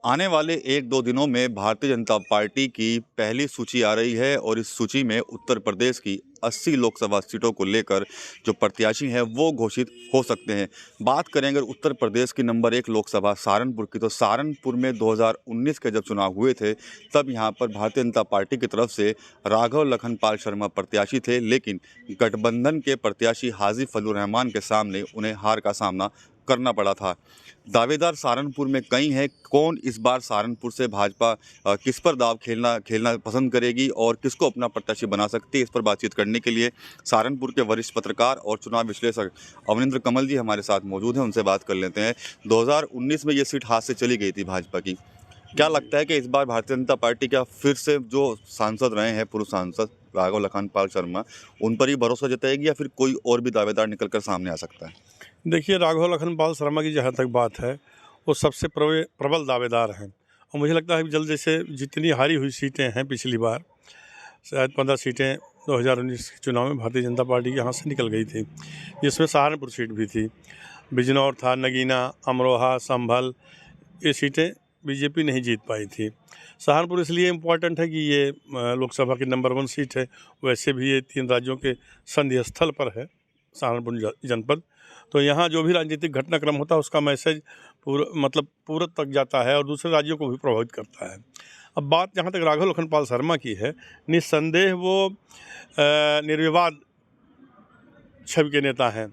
आने वाले 1-2 दिनों में भारतीय जनता पार्टी की पहली सूची आ रही है और इस सूची में उत्तर प्रदेश की 80 लोकसभा सीटों को लेकर जो प्रत्याशी हैं वो घोषित हो सकते हैं। बात करें अगर उत्तर प्रदेश की नंबर 1 लोकसभा सहारनपुर की, तो सहारनपुर में 2019 के जब चुनाव हुए थे तब यहाँ पर भारतीय जनता पार्टी की तरफ से राघव लखनपाल शर्मा प्रत्याशी थे, लेकिन गठबंधन के प्रत्याशी हाजी फजलुर रहमान के सामने उन्हें हार का सामना करना पड़ा था। दावेदार सहारनपुर में कई हैं। कौन इस बार सहारनपुर से भाजपा किस पर दाव खेलना पसंद करेगी और किसको अपना प्रत्याशी बना सकती है, इस पर बातचीत करने के लिए सहारनपुर के वरिष्ठ पत्रकार और चुनाव विश्लेषक अवनिंद्र कमल जी हमारे साथ मौजूद हैं। उनसे बात कर लेते हैं। 2019 में ये सीट हाथ से चली गई थी भाजपा की। क्या लगता है कि इस बार भारतीय जनता पार्टी का फिर से जो सांसद रहे हैं, पूर्व सांसद राघव लखनपाल शर्मा, उन पर ही भरोसा जताएगी या फिर कोई और भी दावेदार निकल कर सामने आ सकता है? देखिए, राघव लखनपाल शर्मा की जहाँ तक बात है, वो सबसे प्रबल दावेदार हैं और मुझे लगता है कि जल्द से जितनी हारी हुई सीटें हैं पिछली बार, शायद 15 सीटें 2019 के चुनाव में भारतीय जनता पार्टी के हाथ से निकल गई थी, जिसमें सहारनपुर सीट भी थी, बिजनौर था, नगीना, अमरोहा, संभल, ये सीटें बीजेपी नहीं जीत पाई थी। सहारनपुर इसलिए इम्पॉर्टेंट है कि ये लोकसभा की नंबर 1 सीट है। वैसे भी ये 3 राज्यों के संधि स्थल पर है सहारनपुर जनपद, तो यहाँ जो भी राजनीतिक घटनाक्रम होता है उसका मैसेज पूरत तक जाता है और दूसरे राज्यों को भी प्रभावित करता है। अब बात जहाँ तक राघव लखनपाल शर्मा की है, निस्संदेह वो निर्विवाद छवि के नेता हैं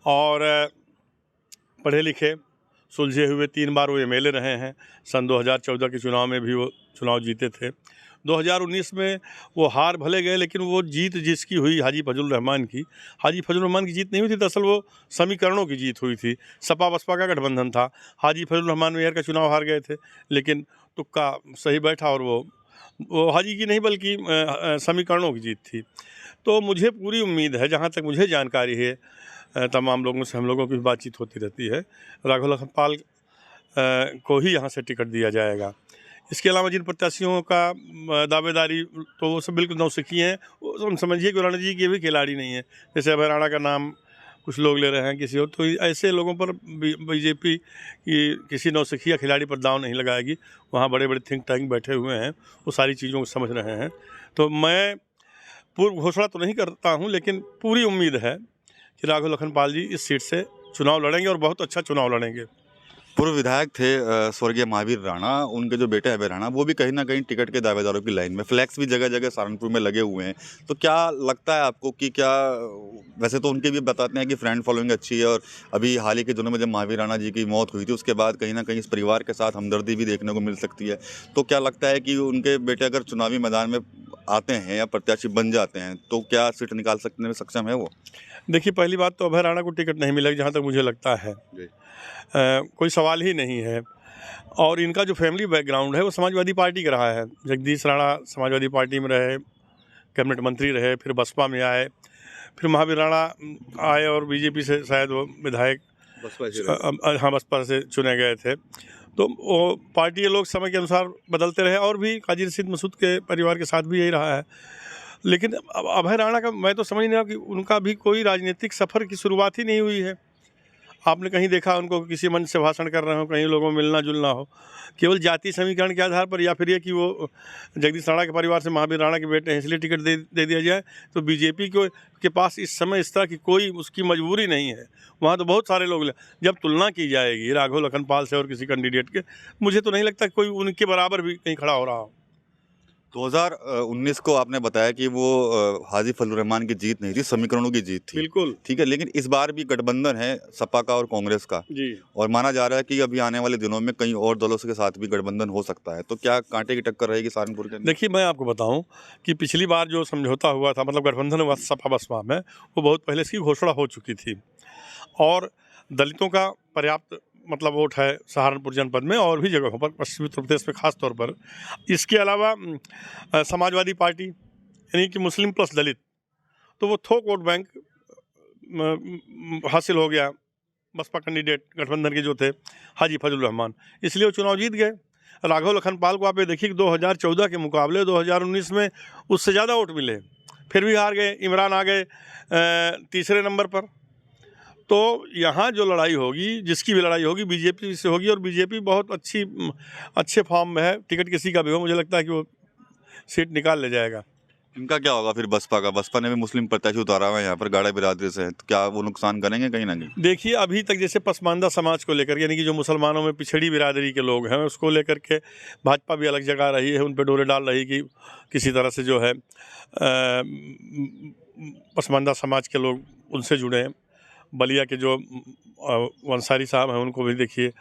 और पढ़े लिखे, सुलझे हुए। 3 बार वो एमएलए रहे हैं। सन 2014 के चुनाव में भी वो चुनाव जीते थे। 2019 में वो हार भले गए, लेकिन वो जीत जिसकी हुई हाजी फजलुर रहमान की, हाजी फजलुर रहमान की जीत नहीं हुई थी, दरअसल वो समीकरणों की जीत हुई थी। सपा बसपा का गठबंधन था। हाजी फजलुर रहमान मेयर का चुनाव हार गए थे, लेकिन तुक्का सही बैठा और वो हाजी की नहीं बल्कि समीकरणों की जीत थी। तो मुझे पूरी उम्मीद है, जहाँ तक मुझे जानकारी है, तमाम लोगों से हम लोगों की बातचीत होती रहती है, राघव लखनपाल को ही यहाँ से टिकट दिया जाएगा। इसके अलावा जिन प्रत्याशियों का दावेदारी, तो वो सब बिल्कुल नौसिखिए हैं। वो हम समझिए कि रणजी जी के भी खिलाड़ी नहीं है। जैसे अभय राणा का नाम कुछ लोग ले रहे हैं किसी और, तो ऐसे लोगों पर बीजेपी की किसी नौसिखिया खिलाड़ी पर दांव नहीं लगाएगी। वहाँ बड़े बड़े थिंक टैंक बैठे हुए हैं, वो सारी चीज़ों को समझ रहे हैं। तो मैं पूर्व घोषणा तो नहीं करता हूँ, लेकिन पूरी उम्मीद है कि राघव लखनपाल जी इस सीट से चुनाव लड़ेंगे और बहुत अच्छा चुनाव लड़ेंगे। पूर्व विधायक थे स्वर्गीय महावीर राणा, उनके जो बेटे अभय राणा, वो भी कहीं ना कहीं टिकट के दावेदारों की लाइन में, फ्लैक्स भी जगह जगह सहारनपुर में लगे हुए हैं। तो क्या लगता है आपको कि क्या, वैसे तो उनके भी बताते हैं कि फ्रेंड फॉलोइंग अच्छी है, और अभी हाल ही के दिनों में जब महावीर राणा जी की मौत हुई थी उसके बाद कहीं ना कहीं इस परिवार के साथ हमदर्दी भी देखने को मिल सकती है। तो क्या लगता है कि उनके बेटे अगर चुनावी मैदान में आते हैं या प्रत्याशी बन जाते हैं तो क्या सीट निकाल सकने में सक्षम है वो? देखिए, पहली बात तो अभय राणा को टिकट नहीं मिलेगा, जहाँ तक मुझे लगता है। कोई सवाल ही नहीं है। और इनका जो फैमिली बैकग्राउंड है वो समाजवादी पार्टी का रहा है। जगदीश राणा समाजवादी पार्टी में रहे, कैबिनेट मंत्री रहे, फिर बसपा में आए, फिर महावीर राणा आए और बीजेपी से शायद वो विधायक बसपा से चुने गए थे। तो वो पार्टी के लोग समय के अनुसार बदलते रहे, और भी काजी रशीद मसूद के परिवार के साथ भी यही रहा है। लेकिन अभय राणा का मैं तो समझ नहीं रहा कि उनका भी कोई राजनीतिक सफ़र की शुरुआत ही नहीं हुई है। आपने कहीं देखा उनको किसी मंच से भाषण कर रहे हो, कहीं लोगों में मिलना जुलना हो, केवल जाति समीकरण के आधार पर, या फिर ये कि वो जगदीश राणा के परिवार से महावीर राणा के बेटे हैं इसलिए टिकट दे दिया जाए। तो बीजेपी के पास इस समय इस तरह की कोई उसकी मजबूरी नहीं है। वहाँ तो बहुत सारे लोग, जब तुलना की जाएगी राघव लखनपाल से और किसी कैंडिडेट के, मुझे तो नहीं लगता कोई उनके बराबर भी कहीं खड़ा हो रहा हो। 2019 को आपने बताया कि वो हाजी फजलुर रहमान की जीत नहीं थी, समीकरणों की जीत थी। बिल्कुल ठीक है, लेकिन इस बार भी गठबंधन है सपा का और कांग्रेस का जी। और माना जा रहा है कि अभी आने वाले दिनों में कई और दलों के साथ भी गठबंधन हो सकता है। तो क्या कांटे की टक्कर रहेगी सहारनपुर के अंदर? देखिए, मैं आपको बताऊं कि पिछली बार जो समझौता हुआ था, मतलब गठबंधन हुआ सपा बसपा में, वो बहुत पहले इसकी घोषणा हो चुकी थी और दलितों का पर्याप्त वोट है सहारनपुर जनपद में और भी जगहों पर, पश्चिमी उत्तर प्रदेश में खास तौर पर। इसके अलावा समाजवादी पार्टी यानी कि मुस्लिम प्लस दलित, तो वो थोक वोट बैंक हासिल हो गया बसपा कैंडिडेट गठबंधन के जो थे हाजी फजलुर रहमान, इसलिए वो चुनाव जीत गए। राघव लखनपाल को आप ये देखिए कि 2014 के मुकाबले 2019 में उससे ज़्यादा वोट मिले, फिर भी हार गए। इमरान आ गए तीसरे नंबर पर। तो यहाँ जो लड़ाई होगी, जिसकी भी लड़ाई होगी, बीजेपी से होगी, और बीजेपी बहुत अच्छे फॉर्म में है। टिकट किसी का भी हो, मुझे लगता है कि वो सीट निकाल ले जाएगा। इनका क्या होगा फिर बसपा का? बसपा ने भी मुस्लिम प्रत्याशी उतारा हुआ है यहाँ पर गाड़ा बिरादरी से, तो क्या वो नुकसान करेंगे कहीं ना कहीं? देखिए, अभी तक जैसे पसमानदा समाज को लेकर, यानी कि जो मुसलमानों में पिछड़ी बिरादरी के लोग हैं, उसको लेकर के भाजपा भी अलग जगह रही है, उन पर डोरे डाल रही कि किसी तरह से जो है पसमानदा समाज के लोग उनसे जुड़े हैं। बलिया के जो अंसारी साहब हैं, उनको भी देखिए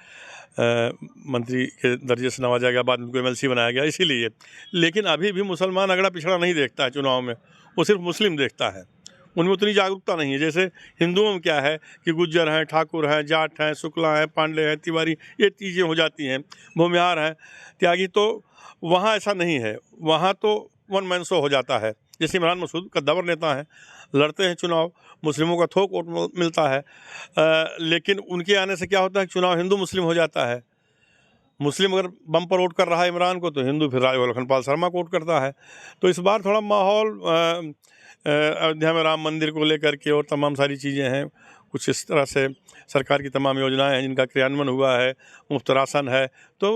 मंत्री के दर्जे से नवाजा गया, बाद में उनको MLC बनाया गया, इसीलिए। लेकिन अभी भी मुसलमान अगड़ा पिछड़ा नहीं देखता है चुनाव में, वो सिर्फ मुस्लिम देखता है। उनमें उतनी जागरूकता नहीं है। जैसे हिंदुओं में क्या है कि गुज्जर हैं, ठाकुर हैं, जाट हैं, शुक्ला हैं, पांडे हैं, तिवारी, ये चीज़ें हो जाती हैं, भूमिहार हैं, त्यागी। तो वहाँ ऐसा नहीं है, वहाँ तो वन मैन शो हो जाता है। जैसे इमरान मसूद कद्दावर नेता हैं, लड़ते हैं चुनाव, मुस्लिमों का थोक वोट मिलता है, लेकिन उनके आने से क्या होता है, चुनाव हिंदू मुस्लिम हो जाता है। मुस्लिम अगर बम पर वोट कर रहा है इमरान को, तो हिंदू फिर राजा लखनपाल शर्मा को वोट करता है। तो इस बार थोड़ा माहौल अयोध्या में राम मंदिर को लेकर के और तमाम सारी चीज़ें हैं, कुछ इस तरह से सरकार की तमाम योजनाएं हैं जिनका क्रियान्वयन हुआ है, मुफ्त राशन है। तो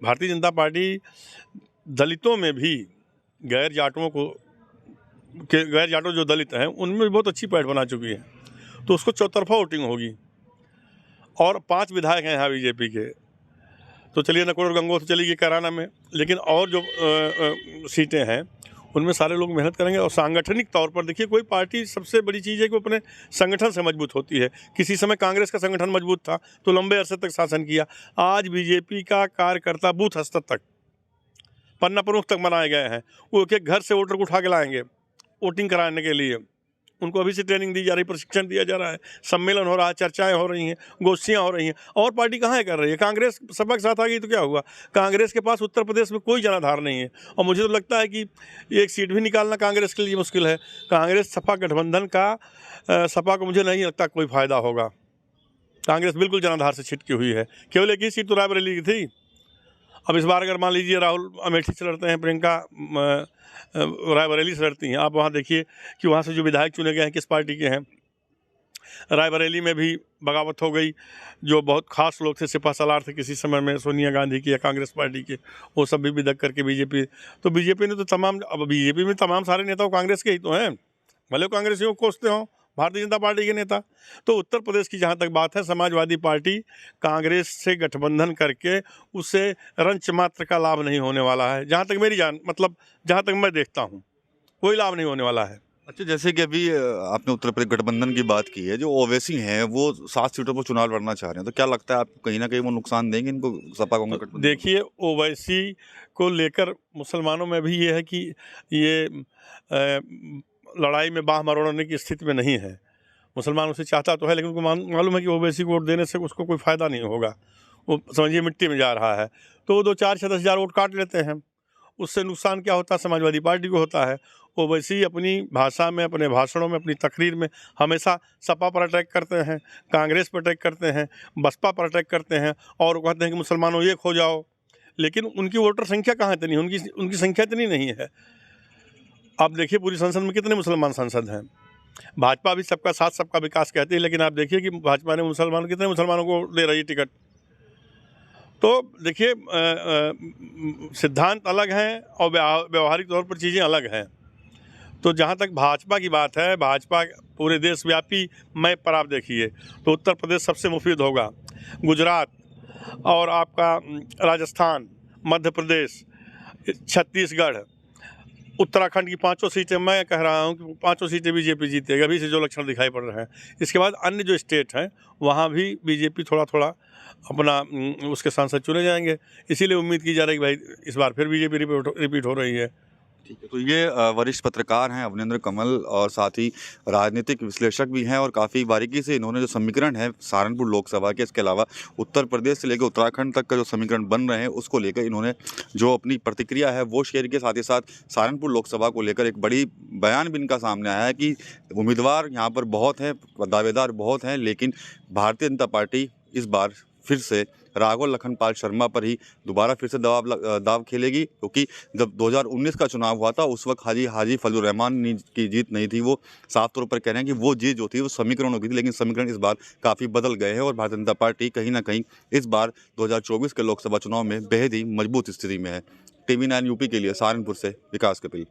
भारतीय जनता पार्टी दलितों में भी गैर जाटों जो दलित हैं, उनमें भी बहुत अच्छी पैठ बना चुकी है। तो उसको चौतरफा वोटिंग होगी। और 5 विधायक हैं यहाँ बीजेपी के, तो चलिए नकोड़ और गंगोह तो चली गई कैराना में, लेकिन और जो सीटें हैं उनमें सारे लोग मेहनत करेंगे। और सांगठनिक तौर पर देखिए, कोई पार्टी सबसे बड़ी चीज़ है कि वो अपने संगठन से मजबूत होती है। किसी समय कांग्रेस का संगठन मजबूत था तो लंबे अरसे तक शासन किया। आज बीजेपी का कार्यकर्ता बूथ स्तर तक, पन्ना प्रमुख तक बनाए गए हैं। वो एक एक घर से वोटर को उठा के लाएंगे वोटिंग कराने के लिए। उनको अभी से ट्रेनिंग दी जा रही, प्रशिक्षण दिया जा रहा है, सम्मेलन हो रहा है, चर्चाएं हो रही हैं, गोष्ठियां हो रही हैं। और पार्टी कहाँ कर रही है? कांग्रेस सपा के साथ आ गई तो क्या हुआ? कांग्रेस के पास उत्तर प्रदेश में कोई जनाधार नहीं है, और मुझे तो लगता है कि एक सीट भी निकालना कांग्रेस के लिए मुश्किल है। कांग्रेस सपा गठबंधन का सपा को मुझे नहीं लगता कोई फ़ायदा होगा। कांग्रेस बिल्कुल जनाधार से छिटकी हुई है। केवल एक ही सीट तो रायबरेली की थी। अब इस बार अगर मान लीजिए राहुल अमेठी से लड़ते हैं, प्रियंका रायबरेली से लड़ती हैं, आप वहाँ देखिए कि वहाँ से जो विधायक चुने गए हैं किस पार्टी के हैं। रायबरेली में भी बगावत हो गई। जो बहुत खास लोग थे, सिपा सलार थे किसी समय में सोनिया गांधी की या कांग्रेस पार्टी के, वो सब भी विदक करके बीजेपी। तो बीजेपी ने तो अब बीजेपी में तमाम सारे नेता कांग्रेस के ही तो हैं, भले कांग्रेसियों को कोसते हों भारतीय जनता पार्टी के नेता। तो उत्तर प्रदेश की जहाँ तक बात है, समाजवादी पार्टी कांग्रेस से गठबंधन करके उससे रंच मात्र का लाभ नहीं होने वाला है। जहाँ तक मेरी जहाँ तक मैं देखता हूँ, कोई लाभ नहीं होने वाला है। अच्छा, जैसे कि अभी आपने उत्तर प्रदेश गठबंधन की बात की है, जो ओवैसी हैं वो 7 सीटों पर चुनाव लड़ना चाह रहे हैं, तो क्या लगता है आपको कहीं ना कहीं वो नुकसान देंगे इनको, सपा कांग्रेस गठबंधन? देखिए, ओवैसी को लेकर मुसलमानों में भी ये है कि ये लड़ाई में बाह मरोड़ने की स्थिति में नहीं है। मुसलमान उसे चाहता तो है, लेकिन उनको मालूम है कि ओवैसी को वोट देने से उसको कोई फ़ायदा नहीं होगा। वो समझिए मिट्टी में जा रहा है, तो वो 2-4-6-10 हज़ार वोट काट लेते हैं। उससे नुकसान क्या होता है? समाजवादी पार्टी को होता है। ओवैसी अपनी भाषा में, अपने भाषणों में, अपनी तकरीर में हमेशा सपा पर अटैक करते हैं, कांग्रेस पर अटैक करते हैं, बसपा पर अटैक करते हैं, और कहते हैं कि मुसलमानों एक हो जाओ। लेकिन उनकी वोटर संख्या कहाँ इतनी? उनकी संख्या इतनी नहीं है। आप देखिए पूरी संसद में कितने मुसलमान सांसद हैं। भाजपा भी सबका साथ सबका विकास कहती है, लेकिन आप देखिए कि भाजपा ने कितने मुसलमानों को दे रही है टिकट। तो देखिए, सिद्धांत अलग हैं और व्यवहारिक तौर पर चीज़ें अलग हैं। तो जहाँ तक भाजपा की बात है, भाजपा पूरे देशव्यापी मैप पर आप देखिए तो उत्तर प्रदेश सबसे मुफीद होगा। गुजरात और आपका राजस्थान, मध्य प्रदेश, छत्तीसगढ़, उत्तराखंड की 5 सीटें, मैं कह रहा हूँ कि 5 सीटें बीजेपी जीतेगी, अभी से जो लक्षण दिखाई पड़ रहे हैं। इसके बाद अन्य जो स्टेट हैं वहाँ भी बीजेपी थोड़ा थोड़ा अपना उसके सांसद चुने जाएंगे। इसीलिए उम्मीद की जा रही है कि भाई इस बार फिर बीजेपी रिपीट हो रही है। ठीक है, तो ये वरिष्ठ पत्रकार हैं अवनिंद्र कमल, और साथ ही राजनीतिक विश्लेषक भी हैं, और काफ़ी बारीकी से इन्होंने जो समीकरण है सहारनपुर लोकसभा के, इसके अलावा उत्तर प्रदेश से लेकर उत्तराखंड तक का जो समीकरण बन रहे हैं उसको लेकर इन्होंने जो अपनी प्रतिक्रिया है वो शेयर की। साथ ही साथ सहारनपुर लोकसभा को लेकर एक बड़ी बयान भी इनका सामने आया है कि उम्मीदवार यहाँ पर बहुत हैं, दावेदार बहुत हैं, लेकिन भारतीय जनता पार्टी इस बार फिर से राघव लखनपाल शर्मा पर ही दोबारा फिर से दाव खेलेगी, क्योंकि जब 2019 का चुनाव हुआ था उस वक्त हाजी फजलुर रहमान की जीत नहीं थी। वो साफ तौर पर कह रहे हैं कि वो जीत जो थी वो समीकरणों की थी, लेकिन समीकरण इस बार काफ़ी बदल गए हैं और भारतीय जनता पार्टी कहीं ना कहीं इस बार 2024 के लोकसभा चुनाव में बेहद ही मजबूत स्थिति में है। TV9 यूपी के लिए सहारनपुर से विकास कपिल।